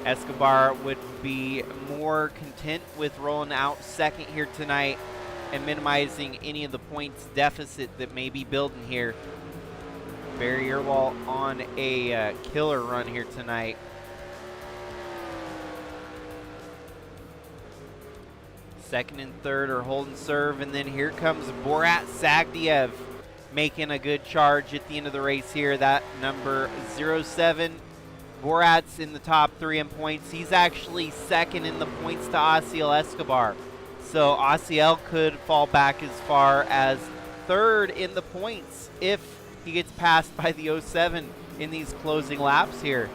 Escobar would be more content with rolling out second here tonight and minimizing any of the points deficit that may be building here. Barry Irwald on a killer run here tonight. Second and third are holding serve, and then here comes Borat Sagdiev making a good charge at the end of the race here. That number 07. Borat's in the top 3 in points. He's actually second in the points to Osceola Escobar. So Osceola could fall back as far as third in the points if he gets passed by the 07 in these closing laps here.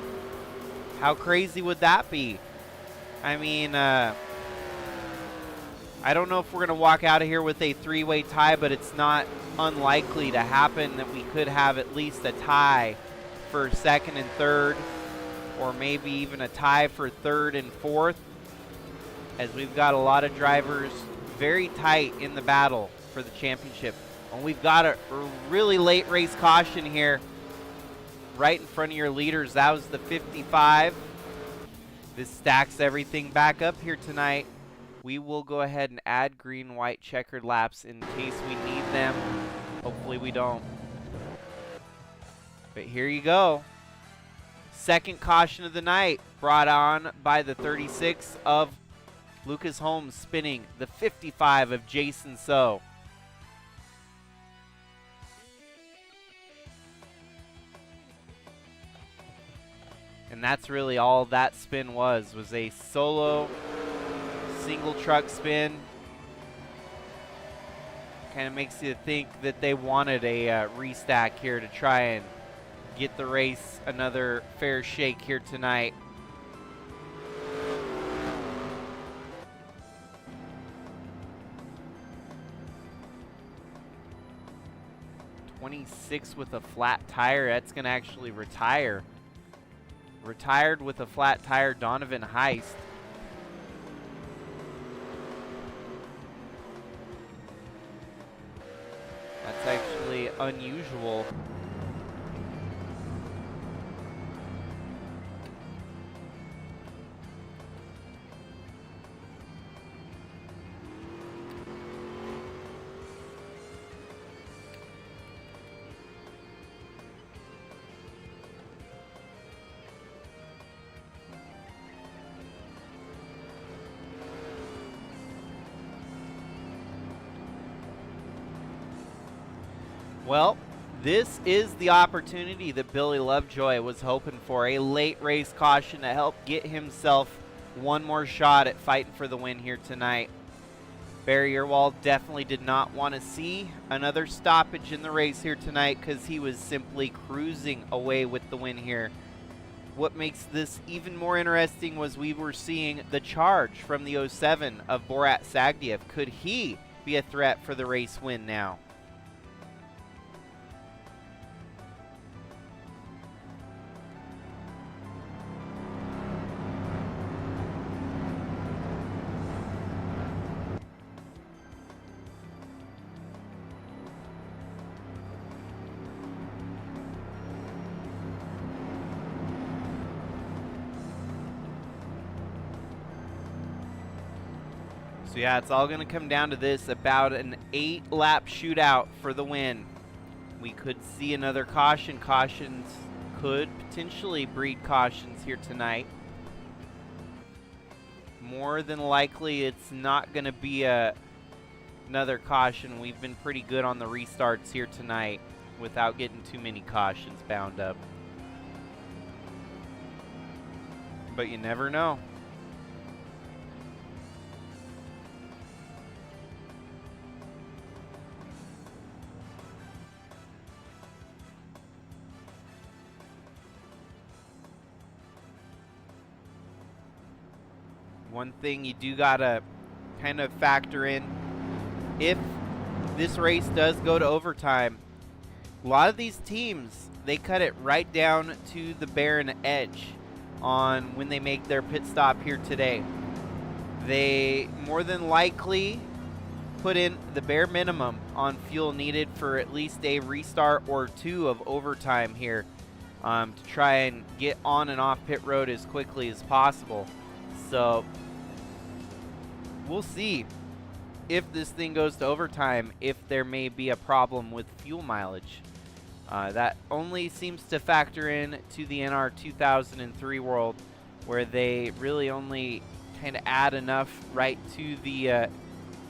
How crazy would that be? I mean, I don't know if we're going to walk out of here with a 3-way tie, but it's not unlikely to happen that we could have at least a tie for second and third, or maybe even a tie for third and fourth, as we've got a lot of drivers very tight in the battle for the championship. And we've got a really late race caution here right in front of your leaders. That was the 55. This stacks everything back up here tonight. We will go ahead and add green, white, checkered laps in case we need them. Hopefully we don't. But here you go. Second caution of the night, brought on by the 36 of Lucas Holmes, spinning the 55 of Jason So. And that's really all that spin was a solo single truck spin. Kind of makes you think that they wanted a restack here to try and get the race another fair shake here tonight. '26 with a flat tire. That's going to actually retire. Retired with a flat tire, Donovan Heist. That's actually unusual. Well, This is the opportunity that Billy Lovejoy was hoping for, a late race caution to help get himself one more shot at fighting for the win here tonight. Barry Earwald definitely did not want to see another stoppage in the race here tonight because he was simply cruising away with the win here. What makes this even more interesting was we were seeing the charge from the 07 of Borat Sagdiev. Could he be a threat for the race win now? So yeah, it's all going to come down to this, about an 8-lap shootout for the win. We could see another caution. Cautions could potentially breed cautions here tonight. More than likely, it's not going to be another caution. We've been pretty good on the restarts here tonight without getting too many cautions bound up. But you never know. One thing you do gotta kind of factor in, if this race does go to overtime, a lot of these teams, they cut it right down to the barren edge on when they make their pit stop here today. They more than likely put in the bare minimum on fuel needed for at least a restart or two of overtime here to try and get on and off pit road as quickly as possible. So we'll see if this thing goes to overtime, if there may be a problem with fuel mileage. That only seems to factor in to the NR2003 world, where they really only kind of add enough right to the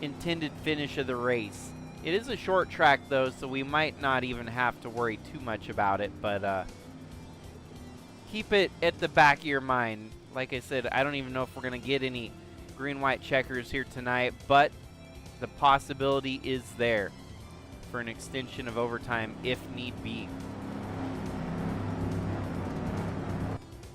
intended finish of the race. It is a short track though, so we might not even have to worry too much about it, but keep it at the back of your mind. Like I said, I don't even know if we're going to get any green-white checkers here tonight, but the possibility is there for an extension of overtime if need be.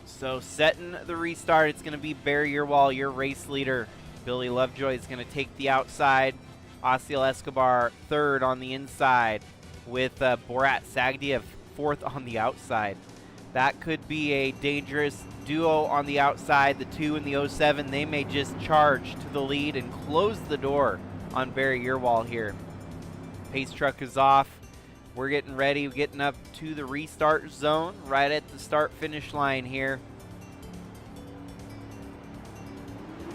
So setting the restart, it's going to be Barry Earwald, your race leader. Billy Lovejoy is going to take the outside. Asiel Escobar third on the inside, with Borat Sagdiev fourth on the outside. That could be a dangerous duo on the outside. The 2 and the 07, they may just charge to the lead and close the door on Barry Earwald here. Pace truck is off. We're getting ready, getting up to the restart zone right at the start-finish line here.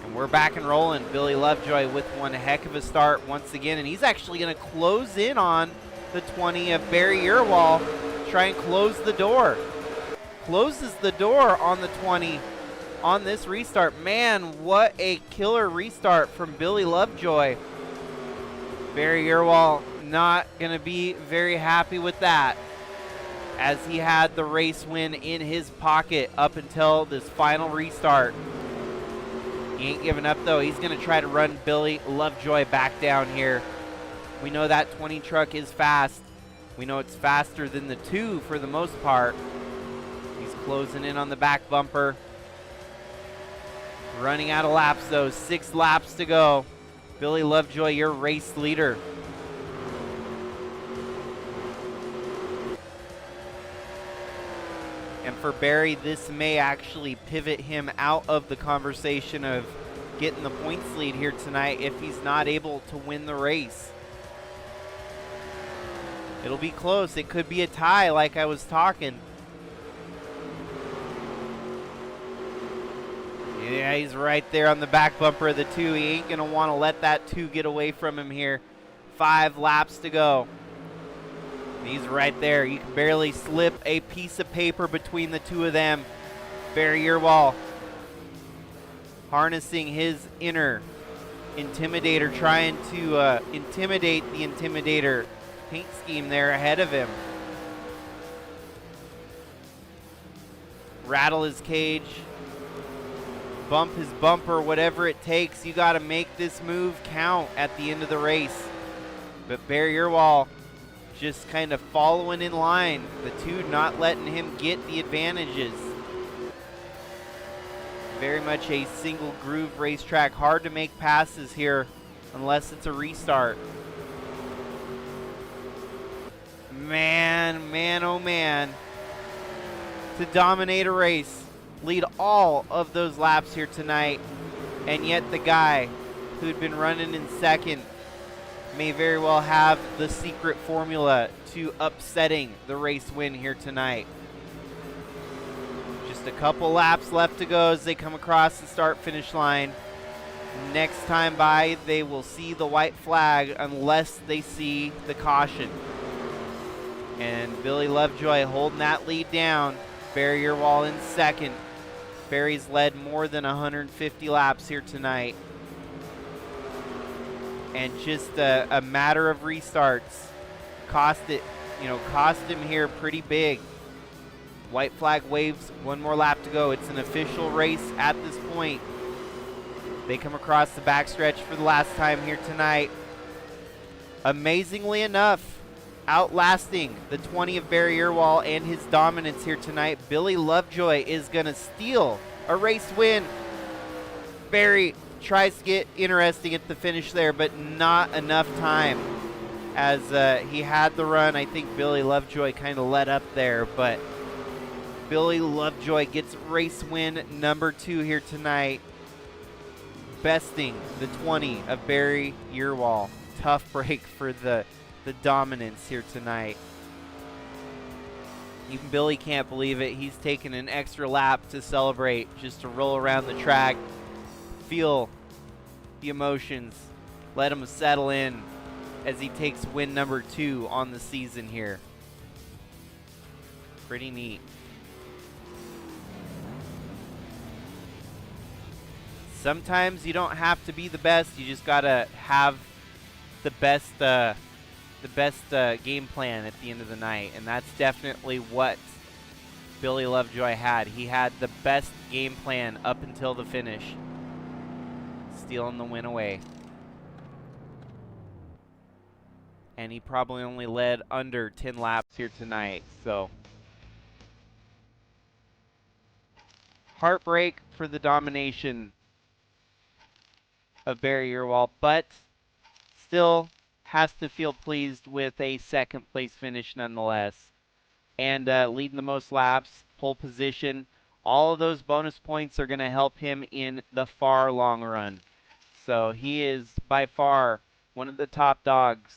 And we're back and rolling. Billy Lovejoy with one heck of a start once again, and he's actually going to close in on the 20 of Barry Earwald, try and close the door. Closes the door on the 20 on this restart. Man, what a killer restart from Billy Lovejoy. Barry Earwald not going to be very happy with that, as he had the race win in his pocket up until this final restart. He ain't giving up though. He's going to try to run Billy Lovejoy back down here. We know that 20 truck is fast. We know it's faster than the 2 for the most part. Closing in on the back bumper. Running out of laps though, 6 laps to go. Billy Lovejoy, your race leader. And for Barry, this may actually pivot him out of the conversation of getting the points lead here tonight if he's not able to win the race. It'll be close. It could be a tie like I was talking. Yeah, he's right there on the back bumper of the 2. He ain't going to want to let that 2 get away from him here. 5 laps to go. He's right there. You can barely slip a piece of paper between the 2 of them. Barry Earwald harnessing his inner intimidator, trying to intimidate the intimidator paint scheme there ahead of him. rattle his cage, bump his bumper, whatever it takes. You got to make this move count at the end of the race. But Barry Earwall just kind of following in line. The two not letting him get the advantages. Very much a single groove racetrack. Hard to make passes here unless it's a restart. Man, oh man. To dominate a race, lead all of those laps here tonight, and yet the guy who'd been running in second may very well have the secret formula to upsetting the race win here tonight. Just a couple laps left to go as they come across the start-finish line. Next time by, they will see the white flag unless they see the caution. And Billy Lovejoy holding that lead down. Barry Earwall in second. Barry's led more than 150 laps here tonight. And just a matter of restarts cost him here pretty big. White flag waves, one more lap to go. It's an official race at this point. They come across the backstretch for the last time here tonight. Amazingly enough, outlasting the 20 of Barry Earwall and his dominance here tonight, Billy Lovejoy is going to steal a race win. Barry tries to get interesting at the finish there, but not enough time as he had the run. I think Billy Lovejoy kind of let up there, but Billy Lovejoy gets race win number 2 here tonight, besting the 20 of Barry Earwall. Tough break for the dominance here tonight. Even Billy can't believe it. He's taken an extra lap to celebrate, just to roll around the track, feel the emotions, let him settle in as he takes win number 2 on the season here. Pretty neat. Sometimes you don't have to be the best, you just gotta have the best game plan at the end of the night, and that's definitely what Billy Lovejoy had. He had the best game plan up until the finish, stealing the win away. And he probably only led under 10 laps here tonight, so heartbreak for the domination of Barry Earwall, but still has to feel pleased with a second place finish nonetheless. And leading the most laps, pole position, all of those bonus points are going to help him in the far long run. So he is by far one of the top dogs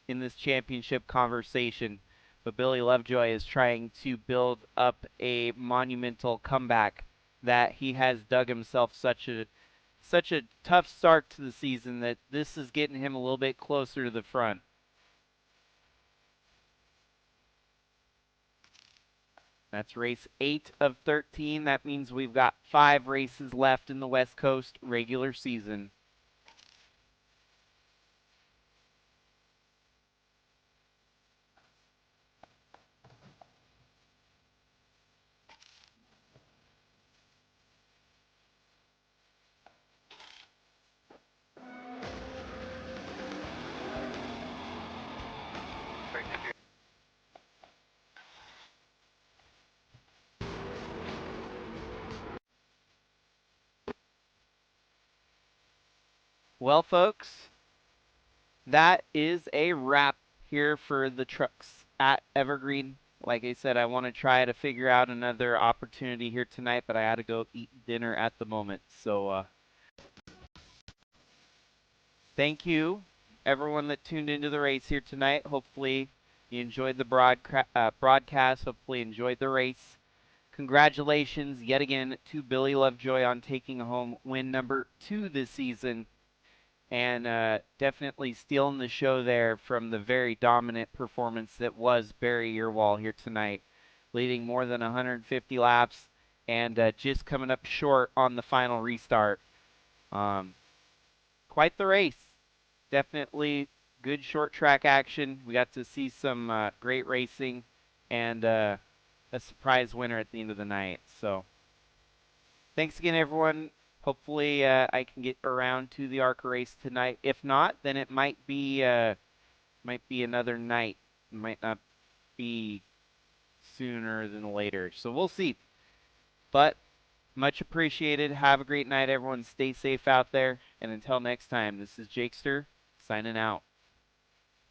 in this championship conversation. But Billy Lovejoy is trying to build up a monumental comeback that he has dug himself such a tough start to the season that this is getting him a little bit closer to the front. That's race 8 of 13. That means we've got 5 races left in the West Coast regular season. Well, folks, that is a wrap here for the trucks at Evergreen. Like I said, I want to try to figure out another opportunity here tonight, but I had to go eat dinner at the moment. So thank you, everyone that tuned into the race here tonight. Hopefully you enjoyed the broadcast. Hopefully you enjoyed the race. Congratulations yet again to Billy Lovejoy on taking home win number 2 this season. And definitely stealing the show there from the very dominant performance that was Barry Earwall here tonight, leading more than 150 laps and just coming up short on the final restart. Quite the race. Definitely good short track action. We got to see some great racing and a a surprise winner at the end of the night. So thanks again, everyone. Hopefully I can get around to the ARCA race tonight. If not, then it might be another night. It might not be sooner than later. So we'll see. But much appreciated. Have a great night, everyone. Stay safe out there. And until next time, this is Jakester signing out.